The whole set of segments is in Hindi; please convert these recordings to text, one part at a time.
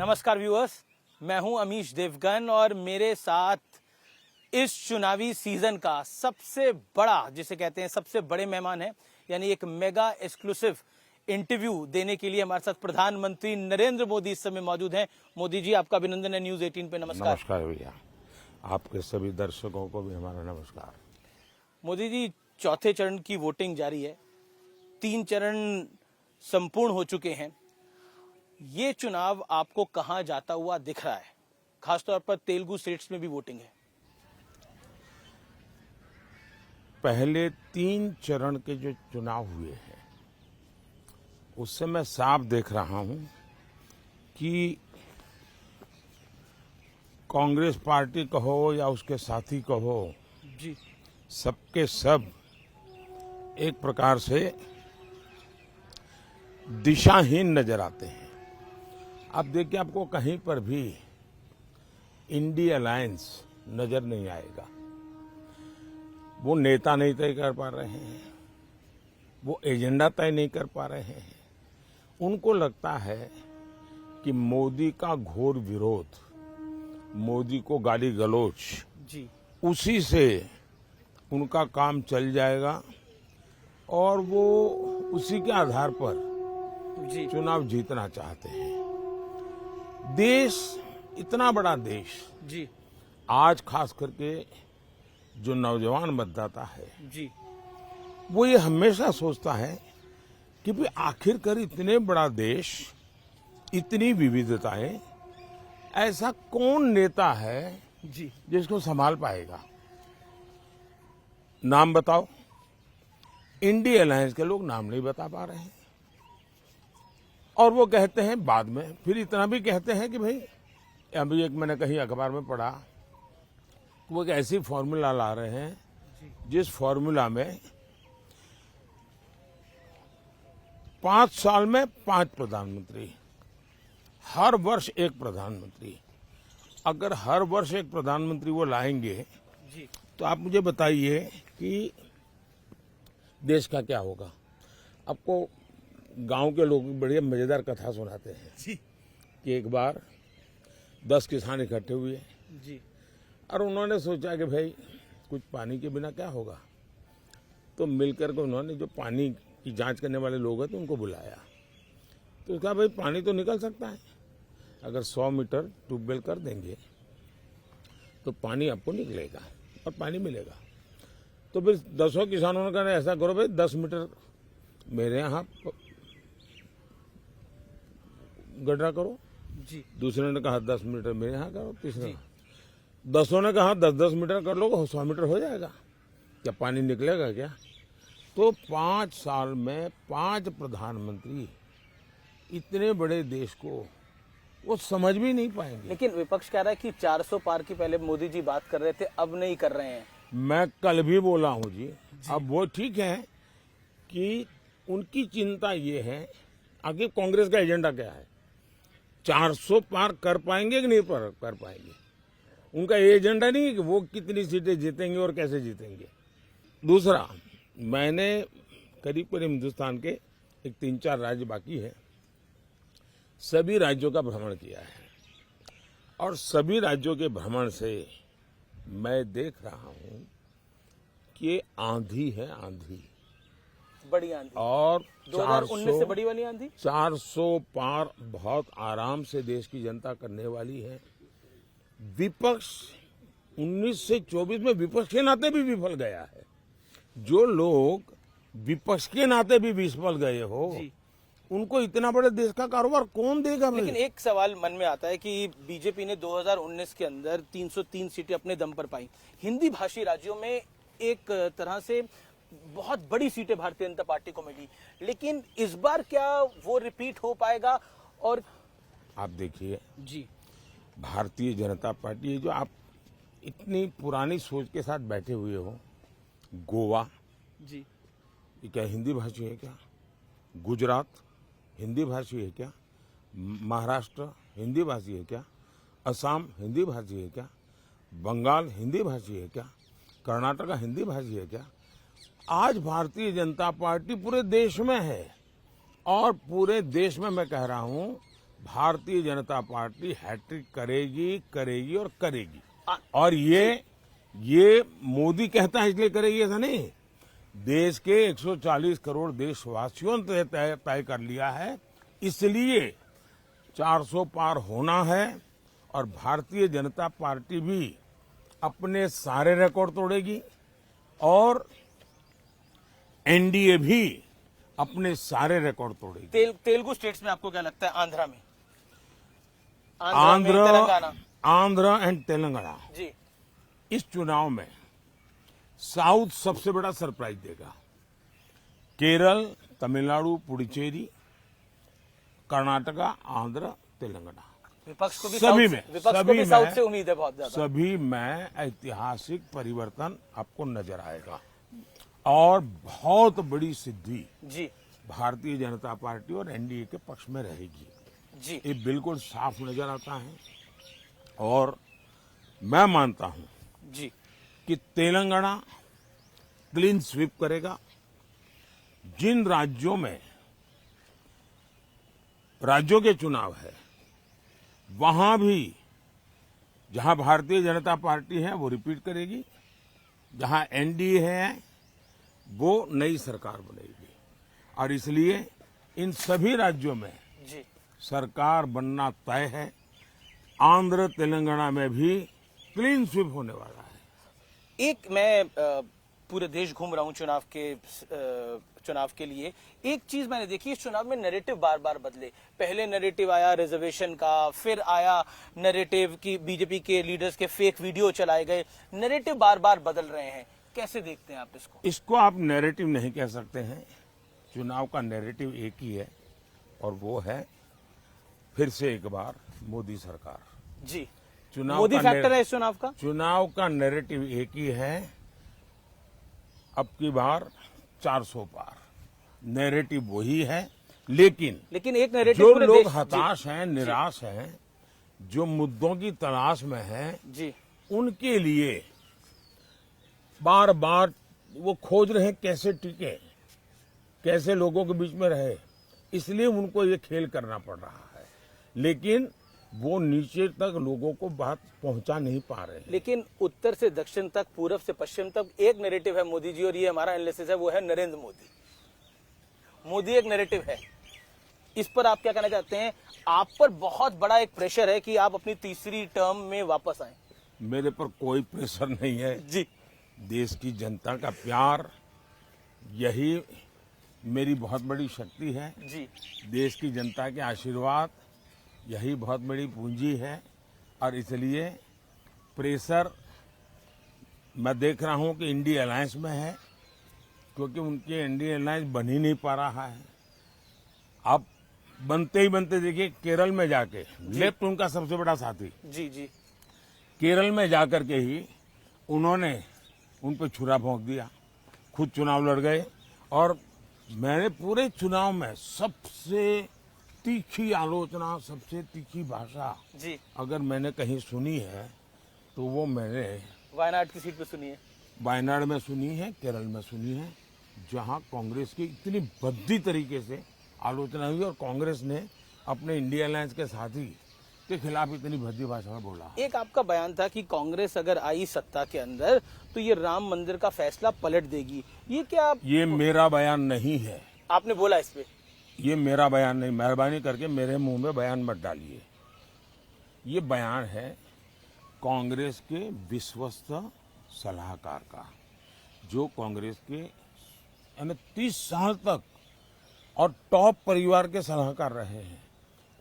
नमस्कार व्यूअर्स, मैं हूं अमीश देवगन और मेरे साथ इस चुनावी सीजन का सबसे बड़ा, जिसे कहते हैं सबसे बड़े मेहमान हैं, यानी एक मेगा एक्सक्लूसिव इंटरव्यू देने के लिए हमारे साथ प्रधानमंत्री नरेंद्र मोदी इस समय मौजूद हैं। मोदी जी, आपका अभिनंदन है न्यूज 18 पे। नमस्कार। नमस्कार भैया, आपके सभी दर्शकों को भी हमारा नमस्कार। मोदी जी, चौथे चरण की वोटिंग जारी है, 3 चरण संपूर्ण हो चुके हैं। ये चुनाव आपको कहां जाता हुआ दिख रहा है? खासतौर पर तेलुगु स्टेट्स में भी वोटिंग है। पहले 3 चरण के जो चुनाव हुए हैं उससे मैं साफ देख रहा हूं कि कांग्रेस पार्टी कहो या उसके साथी कहो जी, सबके सब एक प्रकार से दिशाहीन नजर आते हैं। आप देखिए, आपको कहीं पर भी इंडिया अलायंस नजर नहीं आएगा। वो नेता नहीं तय कर पा रहे हैं, वो एजेंडा तय नहीं कर पा रहे हैं। उनको लगता है कि मोदी का घोर विरोध, मोदी को गाली गलौज, जी, उसी से उनका काम चल जाएगा और वो उसी के आधार पर जी, चुनाव जीतना चाहते हैं। देश, इतना बड़ा देश, जी, आज खास करके जो नौजवान मतदाता है जी, वो ये हमेशा सोचता है कि भाई आखिरकार इतने बड़ा देश, इतनी विविधताएं, ऐसा कौन नेता है जी, जिसको संभाल पाएगा? नाम बताओ। इंडिया अलायंस के लोग नाम नहीं बता पा रहे हैं और वो कहते हैं बाद में, फिर इतना भी कहते हैं कि भाई, अभी एक मैंने कहीं अखबार में पढ़ा, वो एक ऐसी फॉर्मूला ला रहे हैं जिस फॉर्मूला में 5 साल में 5 प्रधानमंत्री, हर वर्ष एक प्रधानमंत्री। अगर हर वर्ष एक प्रधानमंत्री वो लाएंगे जी, तो आप मुझे बताइए कि देश का क्या होगा। आपको गांव के लोग बड़ी मजेदार कथा सुनाते हैं जी, कि एक बार 10 किसान इकट्ठे हुए जी, और और उन्होंने सोचा कि भाई कुछ पानी के बिना क्या होगा। तो मिलकर के उन्होंने जो पानी की जांच करने वाले लोग हैं तो उनको बुलाया। तो कहा भाई पानी तो निकल सकता है, अगर 100 मीटर ट्यूबवेल कर देंगे तो पानी आपको निकलेगा और पानी मिलेगा। तो फिर 10 किसानों ने कहा ऐसा करो भाई, 10 मीटर मेरे यहाँ गड्ढा करो। जी, दूसरे ने कहा 10 मीटर मेरे यहाँ करो। तीसरे 10 ने कहा 10-10 मीटर कर लो, 100 मीटर हो जाएगा। क्या पानी निकलेगा क्या? तो 5 साल में 5 प्रधानमंत्री, इतने बड़े देश को वो समझ भी नहीं पाएंगे। लेकिन विपक्ष कह रहा है कि 400 पार की पहले मोदी जी बात कर रहे थे, अब नहीं कर रहे हैं। मैं कल भी बोला हूं जी। अब वो ठीक है कि उनकी चिंता ये है, आगे कांग्रेस का एजेंडा क्या है, 400 पार कर पाएंगे कि नहीं कर पाएंगे। उनका एजेंडा नहीं है कि वो कितनी सीटें जीतेंगे और कैसे जीतेंगे। दूसरा, मैंने करीब करीब हिंदुस्तान के एक 3-4 राज्य बाकी है, सभी राज्यों का भ्रमण किया है और सभी राज्यों के भ्रमण से मैं देख रहा हूं कि आंधी है, आंधी, बड़ी आंधी। और 2019 से बड़ी वाली आंधी। 400 पार बहुत आराम से देश की जनता करने वाली है। विपक्ष 19 से 24 में विपक्ष के नाते भी विफल गया है। जो लोग विपक्ष के नाते भी विफल गए हो, उनको इतना बड़े देश का कारोबार कौन देगा भाई? लेकिन एक सवाल मन में आता है कि बीजेपी ने 2019 के अंदर 303 सीटें अपने दम पर पाई। हिंदी भाषी राज्यों में एक तरह से बहुत बड़ी सीटें भारतीय जनता पार्टी को मिली, लेकिन इस बार क्या वो रिपीट हो पाएगा? और आप देखिए जी, भारतीय जनता पार्टी, जो आप इतनी पुरानी सोच के साथ बैठे हुए हो, गोवा, जी, ये क्या हिंदी भाषी है क्या? गुजरात हिंदी भाषी है क्या? महाराष्ट्र हिंदी भाषी है क्या? असम हिंदी भाषी है क्या? बंगाल हिंदी भाषी है क्या? कर्नाटक हिंदी भाषी है क्या? आज भारतीय जनता पार्टी पूरे देश में है और पूरे देश में मैं कह रहा हूं भारतीय जनता पार्टी हैट्रिक करेगी और करेगी। और ये मोदी कहता है इसलिए करेगी ऐसा नहीं, देश के 140 करोड़ देशवासियों ने तय कर लिया है, इसलिए 400 पार होना है। और भारतीय जनता पार्टी भी अपने सारे रिकॉर्ड तोड़ेगी और एनडीए भी अपने सारे रिकॉर्ड तोड़ेगी। तेलुगु स्टेट्स में आपको क्या लगता है? आंध्रा में, तेलंगाना, आंध्र एंड तेलंगाना जी, इस चुनाव में साउथ सबसे बड़ा सरप्राइज देगा। केरल, तमिलनाडु, पुडुचेरी, कर्नाटका, आंध्र, तेलंगाना, विपक्ष को भी सभी साउथ, में विपक्ष को भी साउथ से उम्मीद है बहुत ज्यादा। सभी में ऐतिहासिक परिवर्तन आपको नजर आएगा और बहुत बड़ी सिद्धि जी भारतीय जनता पार्टी और एनडीए के पक्ष में रहेगी। जी, ये बिल्कुल साफ नजर आता है। और मैं मानता हूं जी कि तेलंगाना क्लीन स्वीप करेगा। जिन राज्यों में राज्यों के चुनाव है वहां भी जहां भारतीय जनता पार्टी है वो रिपीट करेगी, जहां एनडीए है वो नई सरकार बनेगी। और इसलिए इन सभी राज्यों में जी सरकार बनना तय है। आंध्र तेलंगाना में भी क्लीन स्वीप होने वाला है। एक मैं पूरे देश घूम रहा हूँ चुनाव के लिए। एक चीज मैंने देखी, इस चुनाव में नैरेटिव बार बार बदले। पहले नैरेटिव आया रिजर्वेशन का, फिर आया नैरेटिव की बीजेपी के लीडर्स के फेक वीडियो चलाए गए। नैरेटिव बार बार बदल रहे हैं, कैसे देखते हैं आप इसको? इसको आप नैरेटिव नहीं कह सकते हैं। चुनाव का नैरेटिव एक ही है और वो है फिर से एक बार मोदी सरकार। जी, चुनाव मोदी का फैक्टर है इस चुनाव का। चुनाव का नैरेटिव एक ही है, अब की बार 400 पार। नैरेटिव वही है, लेकिन एक नैरेटिव जो पूरे लोग देश- हताश हैं, निराश हैं, जो मुद्दों की तलाश में हैं, जी उनके लिए बार बार वो खोज रहे हैं कैसे टिके, कैसे लोगों के बीच में रहे। इसलिए उनको ये खेल करना पड़ रहा है, लेकिन वो नीचे तक लोगों को बात पहुंचा नहीं पा रहे हैं। लेकिन उत्तर से दक्षिण तक, पूरब से पश्चिम तक एक नैरेटिव है मोदी जी, और ये हमारा एनालिसिस है, वो है नरेंद्र मोदी। मोदी एक नैरेटिव है। इस पर आप क्या कहना चाहते हैं? आप पर बहुत बड़ा एक प्रेशर है कि आप अपनी तीसरी टर्म में वापस आए। मेरे पर कोई प्रेशर नहीं है। जी देश की जनता का प्यार, यही मेरी बहुत बड़ी शक्ति है। जी देश की जनता के आशीर्वाद, यही बहुत बड़ी पूंजी है। और इसलिए प्रेशर मैं देख रहा हूं कि इंडिया अलायंस में है, क्योंकि उनके इंडिया अलायंस बन ही नहीं पा रहा है। अब बनते ही बनते देखिए केरल में जाके, लेफ्ट उनका सबसे बड़ा साथी, जी जी केरल में जाकर के ही उन्होंने उन पर छुरा भोंक दिया, खुद चुनाव लड़ गए। और मैंने पूरे चुनाव में सबसे तीखी आलोचना, सबसे तीखी भाषा जी अगर मैंने कहीं सुनी है तो वो मैंने वायनाड की सीट पे सुनिए। वायनाड में सुनी है, केरल में सुनी है, जहां कांग्रेस की इतनी भद्दी तरीके से आलोचना हुई और कांग्रेस ने अपने इंडिया अलायंस के साथी के खिलाफ इतनी भद्दी भाषा में बोला। एक आपका बयान था कि कांग्रेस अगर आई सत्ता के अंदर तो ये राम मंदिर का फैसला पलट देगी। ये क्या ये मेरा बयान नहीं है, आपने बोला इस पे? ये मेरा बयान नहीं, मेहरबानी करके मेरे मुंह में बयान मत डालिए। ये बयान है कांग्रेस के विश्वस्त सलाहकार का, जो कांग्रेस के 30 साल तक और टॉप परिवार के सलाहकार रहे हैं।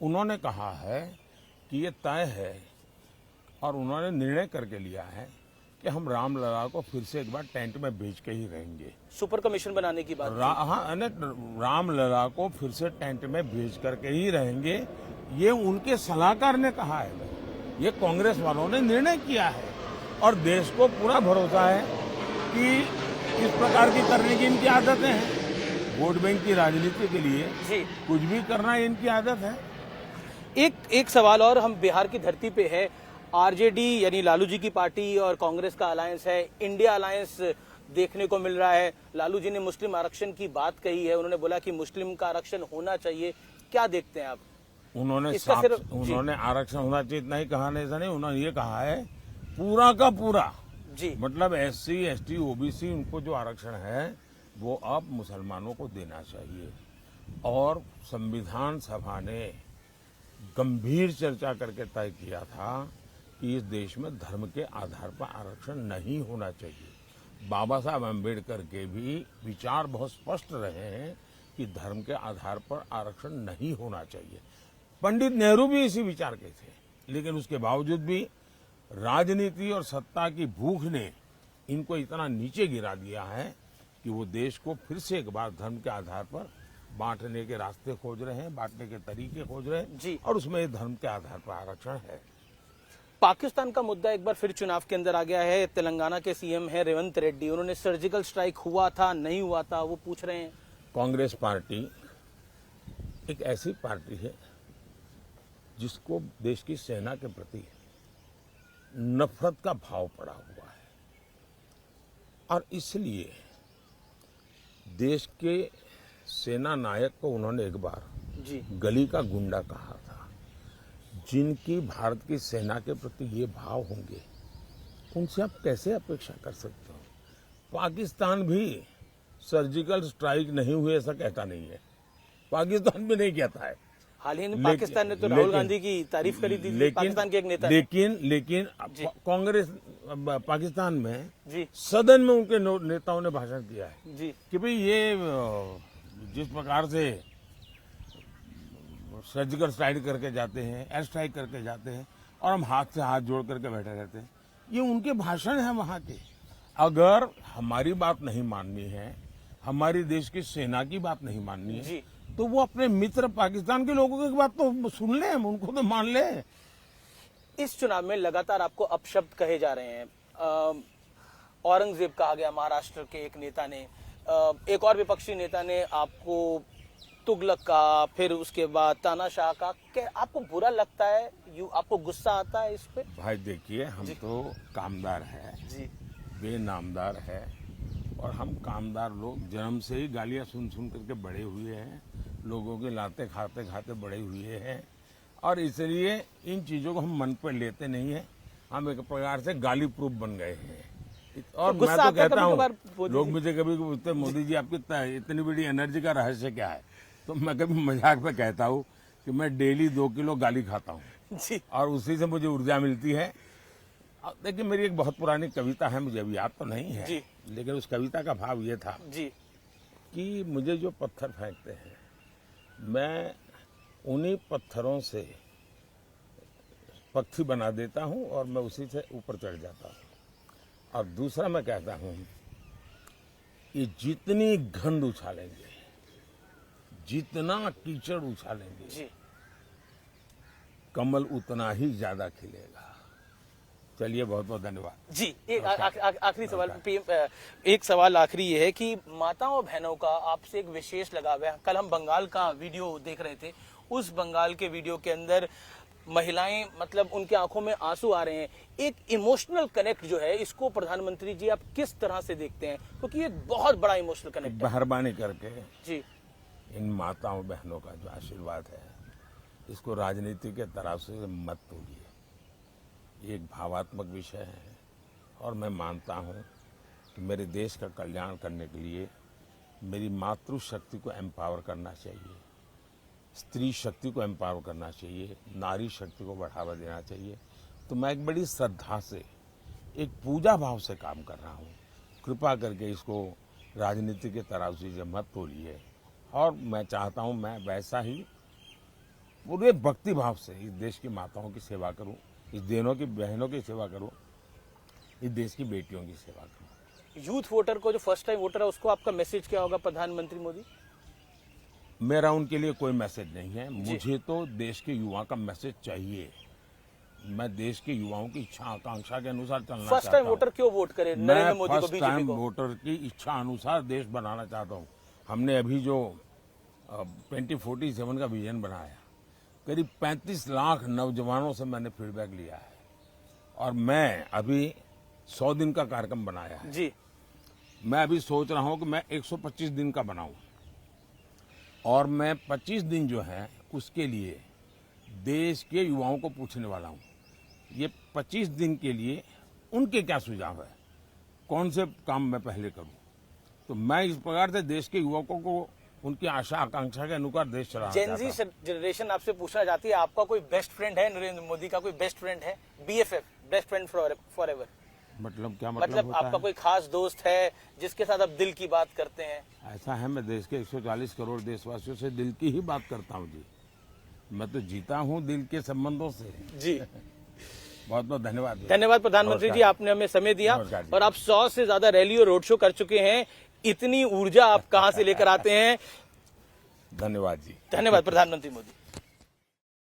उन्होंने कहा है कि ये तय है और उन्होंने निर्णय करके लिया है कि हम रामलला को फिर से एक बार टेंट में भेज के ही रहेंगे। सुपर कमीशन बनाने की बात रामलला को फिर से टेंट में भेज करके ही रहेंगे, ये उनके सलाहकार ने कहा है। ये कांग्रेस वालों ने निर्णय किया है और देश को पूरा भरोसा है कि इस प्रकार की करने की इनकी आदतें हैं। वोट बैंक की राजनीति के लिए जी कुछ भी करना इनकी आदत है। एक सवाल और, हम बिहार की धरती पे है। आरजेडी यानी लालू जी की पार्टी और कांग्रेस का अलायंस है, इंडिया अलायंस देखने को मिल रहा है। लालू जी ने मुस्लिम आरक्षण की बात कही है, उन्होंने बोला कि मुस्लिम का आरक्षण होना चाहिए। क्या देखते हैं आप? उन्होंने इसका सिर्फ जी, उन्होंने आरक्षण होना चाहिए इतना ही कहा नहीं, ऐसा नहीं, उन्होंने ये कहा है पूरा का पूरा, जी मतलब SC ST OBC उनको जो आरक्षण है वो अब मुसलमानों को देना चाहिए। और संविधान सभा ने गंभीर चर्चा करके तय किया था कि इस देश में धर्म के आधार पर आरक्षण नहीं होना चाहिए। बाबा साहब अम्बेडकर के भी विचार बहुत स्पष्ट रहे हैं कि धर्म के आधार पर आरक्षण नहीं होना चाहिए। पंडित नेहरू भी इसी विचार के थे, लेकिन उसके बावजूद भी राजनीति और सत्ता की भूख ने इनको इतना नीचे गिरा दिया है कि वो देश को फिर से एक बार धर्म के आधार पर बांटने के रास्ते खोज रहे हैं, बांटने के तरीके खोज रहे हैं जी। और उसमें धर्म के आधार पर आरक्षण है। पाकिस्तान का मुद्दा एक बार फिर चुनाव के अंदर आ गया है। तेलंगाना के CM है रेवंत रेड्डी, उन्होंने सर्जिकल स्ट्राइक हुआ था नहीं हुआ था वो पूछ रहे हैं। कांग्रेस पार्टी एक ऐसी पार्टी है जिसको देश की सेना के प्रति नफरत का भाव पड़ा हुआ है और इसलिए देश के सेना नायक को उन्होंने एक बार जी गली का गुंडा कहा था। जिनकी भारत की सेना के प्रति ये भाव होंगे उनसे आप कैसे अपेक्षा कर सकते हो? पाकिस्तान भी सर्जिकल स्ट्राइक नहीं हुए ऐसा कहता नहीं है, पाकिस्तान भी नहीं कहता है। हाल ही में पाकिस्तान ने तो राहुल गांधी की तारीफ करी थी, पाकिस्तान के एक नेता ने। लेकिन कांग्रेस पाकिस्तान में जी सदन में उनके नेताओं ने भाषण किया है जी कि भाई ये जिस प्रकार से सर्जिकल स्ट्राइक करके जाते हैं, एयर स्ट्राइक करके जाते हैं और हम हाथ से हाथ जोड़ करके बैठे रहते हैं, ये उनके भाषण है वहां के। अगर हमारी बात नहीं माननी है, हमारी देश की सेना की बात नहीं माननी है जी। तो वो अपने मित्र पाकिस्तान के लोगों की बात तो सुन ले, उनको तो मान ले। इस चुनाव में लगातार आपको अपशब्द कहे जा रहे हैं। औरंगजेब कहा गया महाराष्ट्र के एक नेता ने, एक और विपक्षी नेता ने आपको तुगलक का, फिर उसके बाद तानाशाह का। क्या आपको बुरा लगता है, आपको गुस्सा आता है इस पे? भाई देखिए, हम तो कामदार है जी बेनामदार है और हम कामदार लोग जन्म से ही गालियां सुन सुन करके बड़े हुए हैं, लोगों के लाते खाते खाते बड़े हुए हैं और इसलिए इन चीजों को हम मन पर लेते नहीं है। हम एक प्रकार से गाली प्रूफ बन गए हैं। और मैं तो कहता हूँ, लोग मुझे कभी पूछते मोदी जी आपकी इतनी बड़ी एनर्जी का रहस्य क्या है, तो मैं कभी मजाक में कहता हूँ कि मैं डेली 2 किलो गाली खाता हूँ जी और उसी से मुझे ऊर्जा मिलती है। देखिए, मेरी एक बहुत पुरानी कविता है, मुझे अभी याद तो नहीं है जी। लेकिन उस कविता का भाव ये था जी कि मुझे जो पत्थर फेंकते हैं मैं उन्हीं पत्थरों से पक्षी बना देता हूं और मैं उसी से ऊपर चढ़ जाता हूं। और दूसरा मैं कहता हूं कि जितनी गंध उछालेंगे, जितना कीचड़ उछालेंगे, जी कमल उतना ही ज्यादा खिलेगा। चलिए, बहुत बहुत धन्यवाद जी। एक आखिरी सवाल, एक सवाल आखिरी ये है कि माताओं बहनों का आपसे एक विशेष लगाव है। कल हम बंगाल का वीडियो देख रहे थे, उस बंगाल के वीडियो के अंदर महिलाएं, मतलब उनकी आंखों में आंसू आ रहे हैं। एक इमोशनल कनेक्ट जो है, इसको प्रधानमंत्री जी आप किस तरह से देखते हैं? क्योंकि ये बहुत बड़ा इमोशनल कनेक्ट है। मेहरबानी करके जी इन माताओं बहनों का जो आशीर्वाद है इसको राजनीति के तराजू से मत तोलिए। ये एक भावात्मक विषय है और मैं मानता हूँ कि मेरे देश का कल्याण करने के लिए मेरी मातृशक्ति को एम्पावर करना चाहिए, स्त्री शक्ति को एम्पावर करना चाहिए, नारी शक्ति को बढ़ावा देना चाहिए। तो मैं एक बड़ी श्रद्धा से, एक पूजा भाव से काम कर रहा हूँ। कृपा करके इसको राजनीति के तराजू से मत तोलिए और मैं चाहता हूँ मैं वैसा ही पूरे भक्ति भाव से इस देश की माताओं की सेवा करूँ, इस देनों की बहनों की सेवा करूं, इस देश की बेटियों की सेवा करूं। यूथ वोटर को, जो फर्स्ट टाइम वोटर है, उसको आपका मैसेज क्या होगा प्रधानमंत्री मोदी? मेरा उनके लिए कोई मैसेज नहीं है, मुझे तो देश के युवा का मैसेज चाहिए। मैं देश के युवाओं की इच्छा आकांक्षा के अनुसार चलना चाहता हूं। फर्स्ट टाइम वोटर क्यों वोट करे नरेंद्र मोदी को, फर्स्ट बीजेपी टाइम को? वोटर की इच्छा अनुसार देश बनाना चाहता हूं। हमने अभी जो 2047 का विजन बनाया, करीब 35 लाख नौजवानों से मैंने फीडबैक लिया है और मैं अभी 100 दिन का कार्यक्रम बनाया है जी। मैं अभी सोच रहा हूं कि मैं 125 दिन का बनाऊं और मैं 25 दिन जो है उसके लिए देश के युवाओं को पूछने वाला हूं, ये 25 दिन के लिए उनके क्या सुझाव है, कौन से काम मैं पहले करूं। तो मैं इस प्रकार से देश के युवकों को उनकी आशा आकांक्षा के अनुसार देश चलाना चाहता जेनजी हूं। जनरेशन आपसे पूछना चाहती है, आपका कोई बेस्ट फ्रेंड है, नरेंद्र मोदी का कोई बेस्ट फ्रेंड है, BFF, best friend for ever? मतलब क्या मतलब होता आपका है? कोई खास दोस्त है जिसके साथ आप दिल की बात करते हैं? ऐसा है, मैं देश के 140 करोड़ देशवासियों से दिल की ही बात करता हूं जी। मैं तो जीता हूं दिल के संबंधों से जी। बहुत बहुत धन्यवाद। धन्यवाद प्रधानमंत्री जी, आपने हमें समय दिया। नमस्कार जी। और आप 100 से ज्यादा रैली और रोड शो कर चुके हैं, इतनी ऊर्जा आप कहां से लेकर आते हैं? धन्यवाद जी। धन्यवाद प्रधानमंत्री मोदी।